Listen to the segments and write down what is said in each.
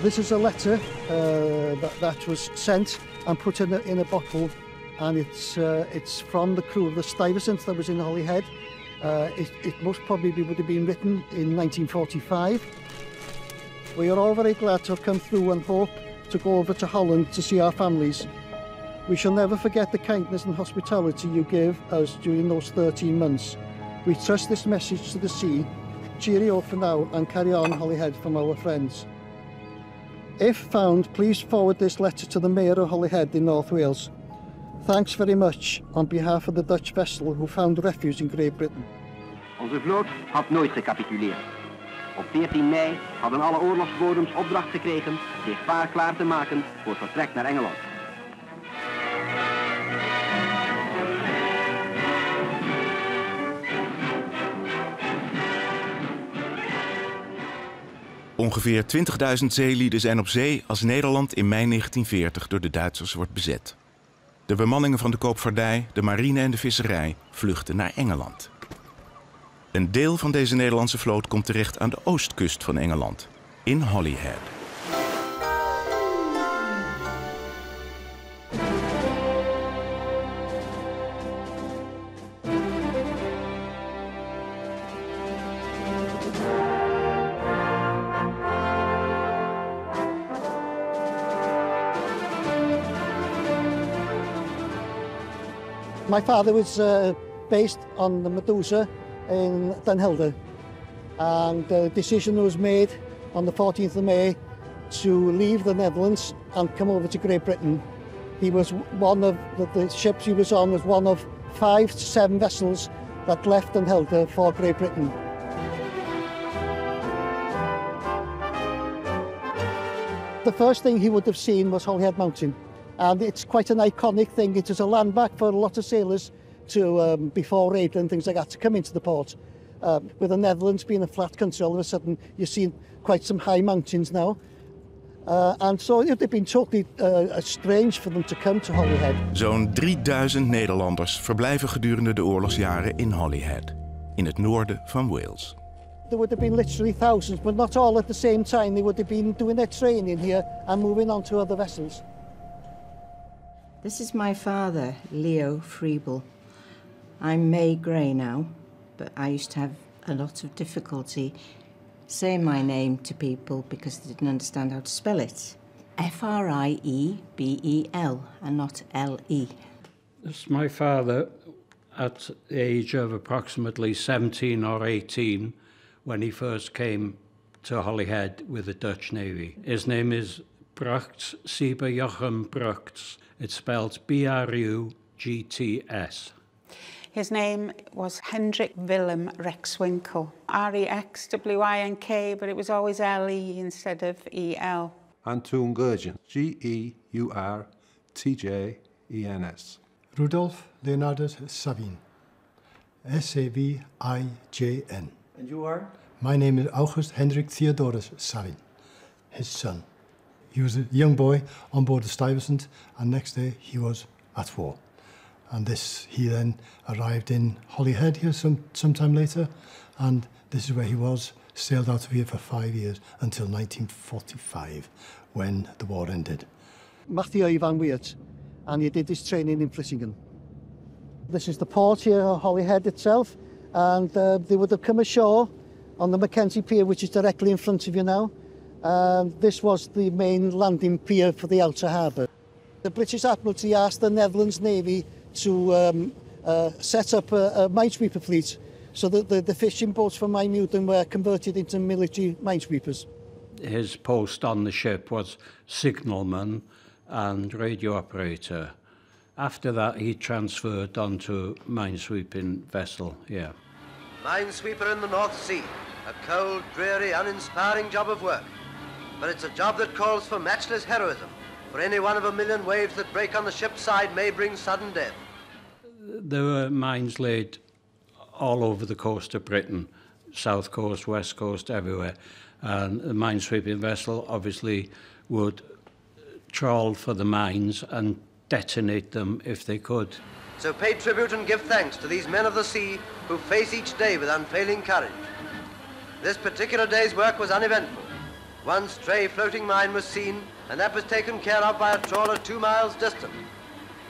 This is a letter that was sent and put in a bottle, and it's from the crew of the Stuyvesant that was in Holyhead. It most probably would have been written in 1945. We are all very glad to have come through and hope to go over to Holland to see our families. We shall never forget the kindness and hospitality you gave us during those 13 months. We trust this message to the sea. Cheerio for now and carry on Holyhead from our friends. If found, please forward this letter to the Mayor of Holyhead in North Wales. Thanks very much on behalf of the Dutch vessel who found refuge in Great Britain. Onze vloot had nooit gecapituleerd. Op 14 mei hadden alle oorlogsbodems opdracht gekregen zich vaarklaar te maken voor vertrek naar Engeland. Ongeveer 20.000 zeelieden zijn op zee als Nederland in mei 1940 door de Duitsers wordt bezet. De bemanningen van de koopvaardij, de marine en de visserij vluchten naar Engeland. Een deel van deze Nederlandse vloot komt terecht aan de oostkust van Engeland, in Holyhead. My father was based on the Medusa in Den Helder, and the decision was made on the 14th of May to leave the Netherlands and come over to Great Britain. He was one of the ships he was on was one of 5 to 7 vessels that left Den Helder for Great Britain. The first thing he would have seen was Holyhead Mountain. And it's quite an iconic thing. It is a landmark for a lot of sailors to, before raid and things like that, to come into the port. With the Netherlands being a flat country, all of a sudden you're seeing quite some high mountains now. And so it would have been totally strange for them to come to Holyhead. Zo'n 3000 Nederlanders verblijven gedurende de oorlogsjaren in Holyhead, in het noorden van Wales. There would have been literally thousands, but not all at the same time. They would have been doing their training here and moving on to other vessels. This is my father, Leo Freeble. I'm May Gray now, but I used to have a lot of difficulty saying my name to people because they didn't understand how to spell it. F-R-I-E-B-E-L and not L-E. This is my father at the age of approximately 17 or 18 when he first came to Holyhead with the Dutch Navy. His name is Brugts Sieber Jochem Brugts. It's spelled B-R-U-G-T-S. His name was Hendrik Willem Rexwinkel. R-E-X-W-I-N-K, but it was always L-E instead of E-L. Antoon Gurgen, G-E-U-R-T-J-E-N-S. Rudolf Leonardus Savin, S-A-V-I-J-N. And you are? My name is August Hendrik Theodorus Savin, his son. He was a young boy on board the Stuyvesant, and next day he was at war. And he then arrived in Holyhead here sometime later, and this is where he was, sailed out of here for 5 years until 1945, when the war ended. Matthew Van Weert, and he did his training in Vlissingen. This is the port here, Holyhead itself, and they would have come ashore on the Mackenzie Pier, which is directly in front of you now. This was the main landing pier for the outer harbour. The British Admiralty asked the Netherlands Navy to set up a minesweeper fleet so that the fishing boats from Mymuden were converted into military minesweepers. His post on the ship was signalman and radio operator. After that, he transferred onto minesweeping vessel, yeah. Minesweeper in the North Sea, a cold, dreary, uninspiring job of work. But it's a job that calls for matchless heroism, for any one of a million waves that break on the ship's side may bring sudden death. There were mines laid all over the coast of Britain, south coast, west coast, everywhere. And the minesweeping vessel obviously would trawl for the mines and detonate them if they could. So pay tribute and give thanks to these men of the sea who face each day with unfailing courage. This particular day's work was uneventful. One stray floating mine was seen, and that was taken care of by a trawler 2 miles distant.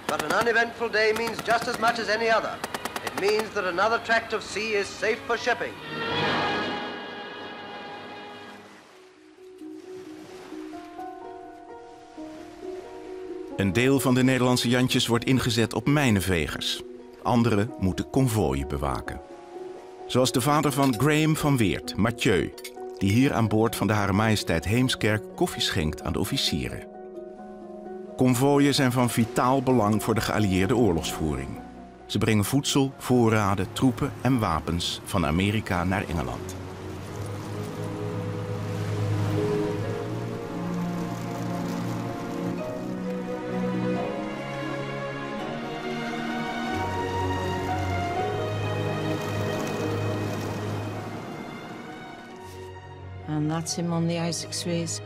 But an uneventful day means just as much as any other. It means that another tract of sea is safe for shipping. Een deel van de Nederlandse Jantjes wordt ingezet op mijnenvegers. Anderen moeten konvooien bewaken. Zoals de vader van Graham van Weert, Mathieu, die hier aan boord van de Hare Majesteit Heemskerk koffie schenkt aan de officieren. Konvooien zijn van vitaal belang voor de geallieerde oorlogsvoering. Ze brengen voedsel, voorraden, troepen en wapens van Amerika naar Engeland. And that's him on the Isaac Suez.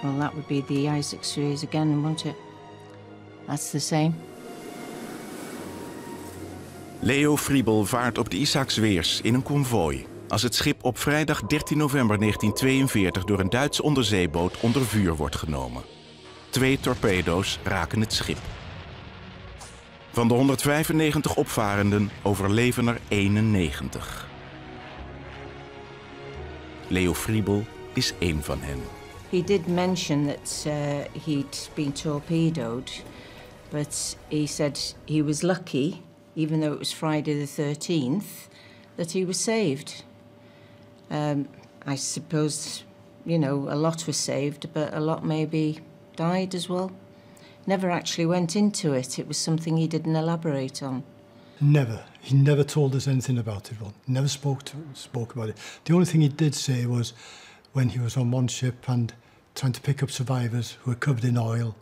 Well, that would be the Isaac Suez again, won't it? That's the same. Leo Friebel vaart op de Isaac Suez in een konvooi als het schip op vrijdag 13 november 1942 door een Duitse onderzeeboot onder vuur wordt genomen. 2 torpedo's raken het schip. Van de 195 opvarenden overleven er 91. Leo Friebel is één van hen. He did mention that he'd been torpedoed, but he said he was lucky, even though it was Friday the 13th, that he was saved. I suppose, you know, a lot was saved, but a lot maybe died as well. Never actually went into it. It was something he didn't elaborate on. Never. He never told us anything about it. Well, never spoke about it. The only thing he did say was when he was on one ship and trying to pick up survivors who were covered in oil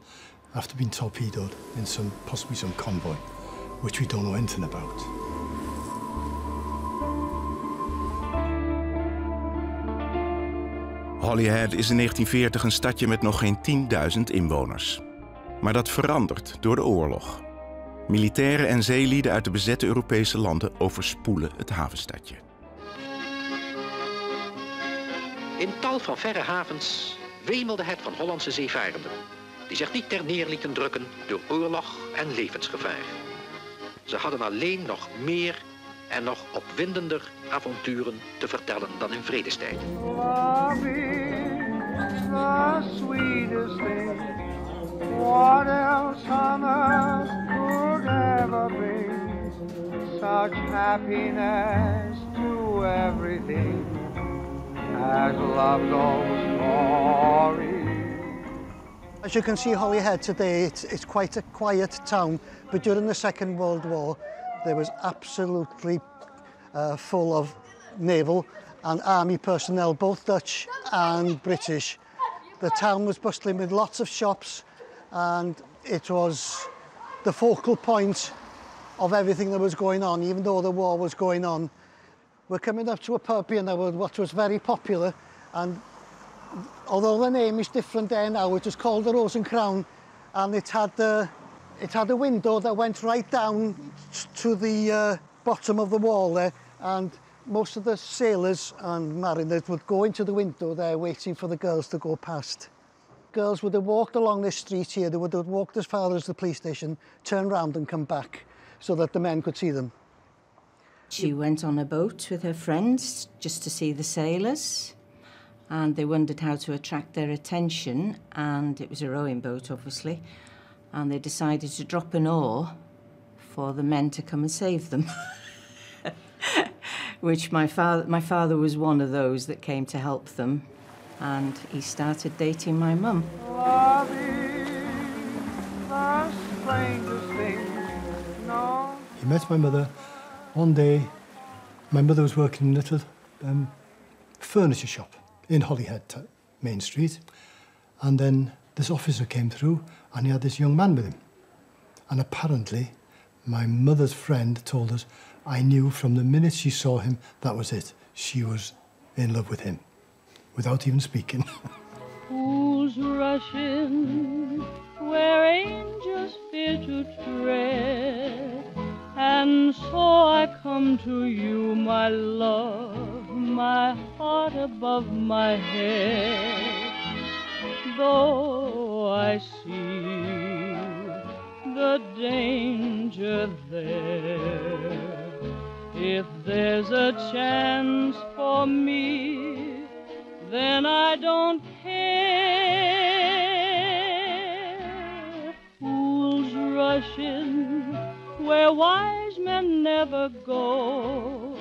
after being torpedoed in possibly some convoy, which we don't know anything about. Holyhead is in 1940 een stadje met nog geen 10.000 inwoners. Maar dat verandert door de oorlog. Militairen en zeelieden uit de bezette Europese landen overspoelen het havenstadje. In tal van verre havens wemelde het van Hollandse zeevarenden, die zich niet ter neer lieten drukken door oorlog en levensgevaar. Ze hadden alleen nog meer en nog opwindender avonturen te vertellen dan in vredestijd. Love is the sweetest thing. What else on earth could ever bring such happiness to everything as love's own story? As you can see, Holyhead today, it's quite a quiet town, but during the Second World War, there was absolutely full of naval and army personnel, both Dutch and British. The town was bustling with lots of shops, and it was the focal point of everything that was going on, even though the war was going on. We're coming up to a pub here now, what was very popular, and although the name is different there now, it was called the Rose and Crown, and it had a window that went right down to the bottom of the wall there, and most of the sailors and mariners would go into the window there waiting for the girls to go past. Girls would have walked along this street here, they would have walked as far as the police station, turn round and come back so that the men could see them. She went on a boat with her friends just to see the sailors, and they wondered how to attract their attention, and it was a rowing boat obviously, and they decided to drop an oar for the men to come and save them. Which my father was one of those that came to help them, and he started dating my mum. Love is the strangest thing. No. He met my mother one day. My mother was working in a little furniture shop in Holyhead Main Street, and then this officer came through and he had this young man with him, and apparently my mother's friend told us, I knew from the minute she saw him, that was it. She was in love with him, without even speaking. Who's rushing where angels fear to tread? And so I come to you, my love, my heart above my head, though I see the danger there. If there's a chance for me, then I don't care. Fools rush in where wise men never go,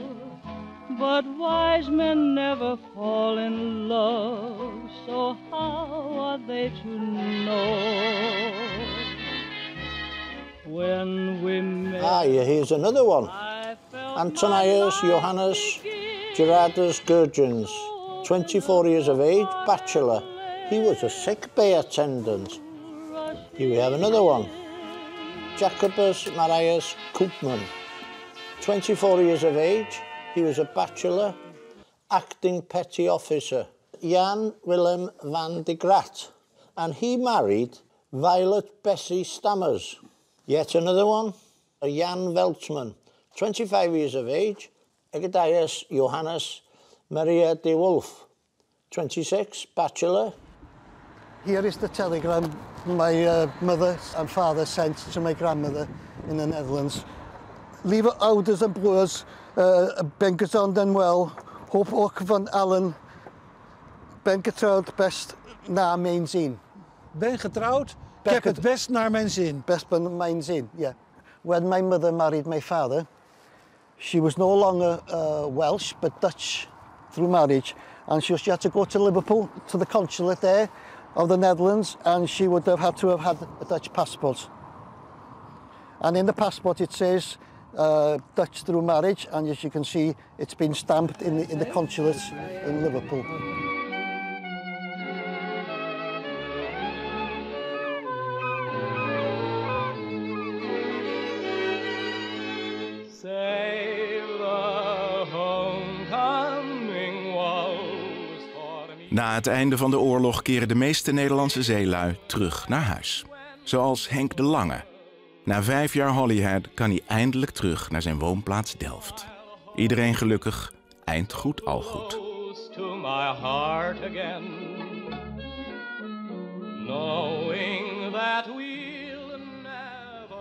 but wise men never fall in love, so how are they to know? When we met, here's another one. Antonius Johannes Gerardus Gurgens, 24 years of age, bachelor. He was a sick bay attendant. Here we have another one. Jacobus Marius Koopman, 24 years of age. He was a bachelor, acting petty officer. Jan Willem van de Graat, and he married Violet Bessie Stammers. Yet another one, Jan Veltman, 25 years of age, Egedius Johannes Maria de Wolf, 26, bachelor. Here is the telegram my mother and father sent to my grandmother in the Netherlands. Lieve ouders en broers, ben gezond en wel. Hoop ook van allen. Ben getrouwd best naar mijn zin. Ben getrouwd, ik heb het best naar mijn zin. Best naar mijn zin, yeah. When my mother married my father, she was no longer Welsh, but Dutch through marriage. And she had to go to Liverpool, to the consulate there of the Netherlands, and she would have had to have had a Dutch passport. And in the passport it says Dutch through marriage, and as you can see, it's been stamped in the consulate in Liverpool. Na het einde van de oorlog keren de meeste Nederlandse zeelui terug naar huis. Zoals Henk de Lange. Na 5 jaar Holyhead kan hij eindelijk terug naar zijn woonplaats Delft. Iedereen gelukkig, eind goed al goed.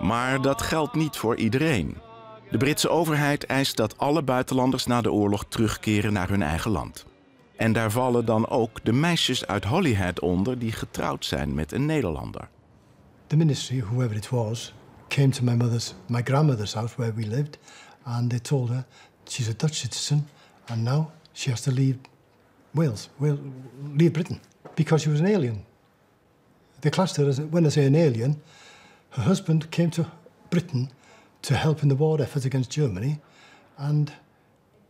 Maar dat geldt niet voor iedereen. De Britse overheid eist dat alle buitenlanders na de oorlog terugkeren naar hun eigen land. En daar vallen dan ook de meisjes uit Holyhead onder die getrouwd zijn met een Nederlander. The ministry, whoever it was, came to my grandmother's house where we lived, and they told her she's a Dutch citizen and now she has to leave leave Britain, because she was an alien. They classed her as, when I say an alien, her husband came to Britain to help in the war effort against Germany, and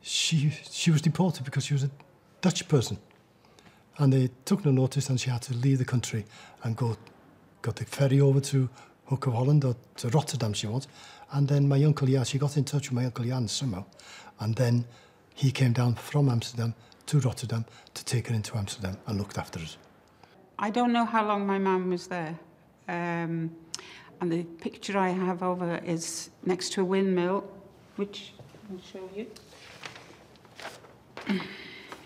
she was deported because she was a Dutch person. And they took no notice, and she had to leave the country and got the ferry over to Hook of Holland, or to Rotterdam she was. And then my uncle Jan, she got in touch with my uncle Jan somehow, and then he came down from Amsterdam to Rotterdam to take her into Amsterdam and looked after us. I don't know how long my mum was there. And the picture I have of her is next to a windmill, which I'll show you.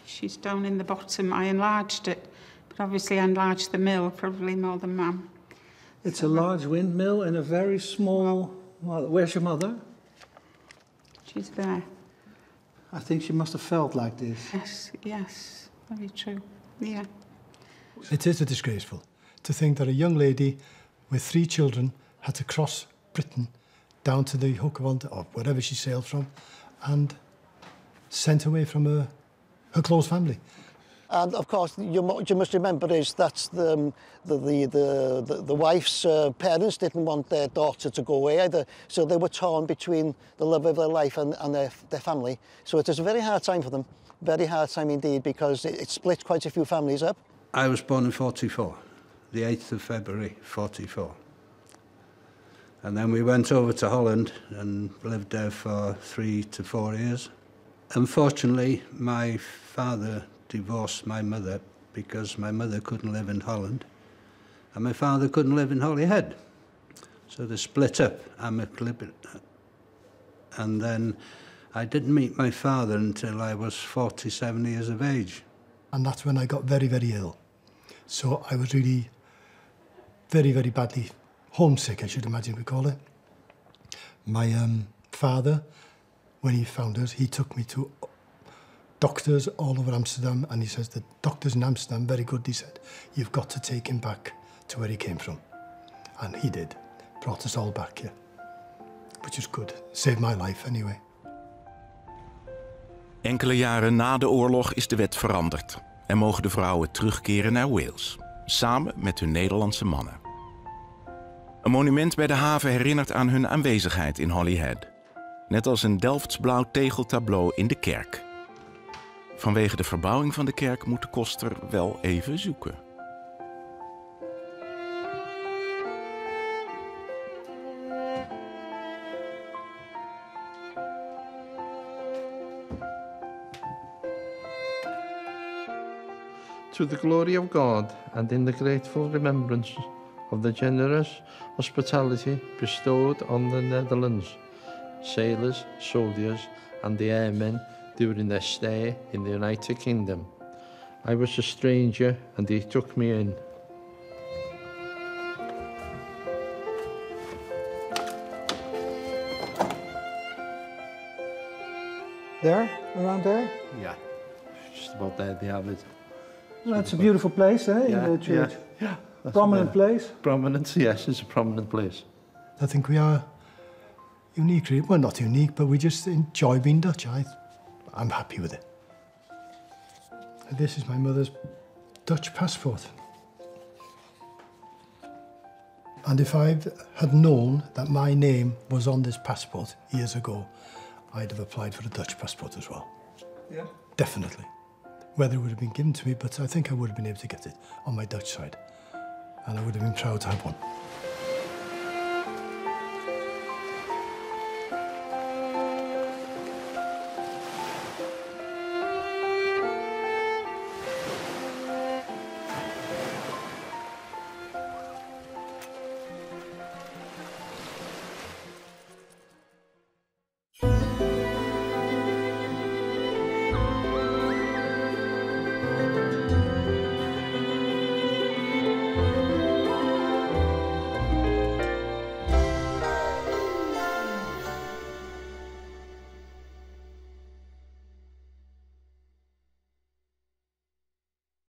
She's down in the bottom. I enlarged it, but obviously I enlarged the mill, probably more than Mum. It's a large windmill and a very small... Where's your mother? She's there. I think she must have felt like this. Yes, very true, yeah. It is disgraceful to think that a young lady with 3 children had to cross Britain down to the Hook of Holland, or wherever she sailed from, and sent away from her close family. And of course, you must remember is that's the wife's parents didn't want their daughter to go away either, so they were torn between the love of their life and their family. So it was a very hard time for them, very hard time indeed, because it split quite a few families up. I was born in 44, the 8th of February, 44. And then we went over to Holland and lived there for 3 to 4 years. Unfortunately, my father divorced my mother because my mother couldn't live in Holland and my father couldn't live in Holyhead. So they split up amicably. And then I didn't meet my father until I was 47 years of age. And that's when I got very, very ill. So I was really very, very badly homesick, I should imagine we call it. My father, when he found us, he took me to doctors all over Amsterdam, and he says the doctors in Amsterdam, very good, he said, you've got to take him back to where he came from. And he did, brought us all back here, which is good, saved my life anyway. Enkele jaren na de oorlog is de wet veranderd en mogen de vrouwen terugkeren naar Wales, samen met hun Nederlandse mannen. Een monument bij de haven herinnert aan hun aanwezigheid in Holyhead, net als een Delftsblauw tegeltableau in de kerk. Vanwege de verbouwing van de kerk moet de koster wel even zoeken. To the glory of God and in the grateful remembrance of the generous hospitality bestowed on the Netherlands, sailors, soldiers and the airmen during their stay in the United Kingdom. I was a stranger and he took me in. There? Around there? Yeah, just about there they have it. Well, that's a beautiful place, eh? Yeah, in the church. yeah. Prominent place? Prominent, yes, it's a prominent place. I think we are unique, really. Well, not unique, but we just enjoy being Dutch. I'm happy with it. And this is my mother's Dutch passport. And if I had known that my name was on this passport years ago, I'd have applied for a Dutch passport as well. Yeah? Definitely. Whether it would have been given to me, but I think I would have been able to get it on my Dutch side. And I would have been proud to have one.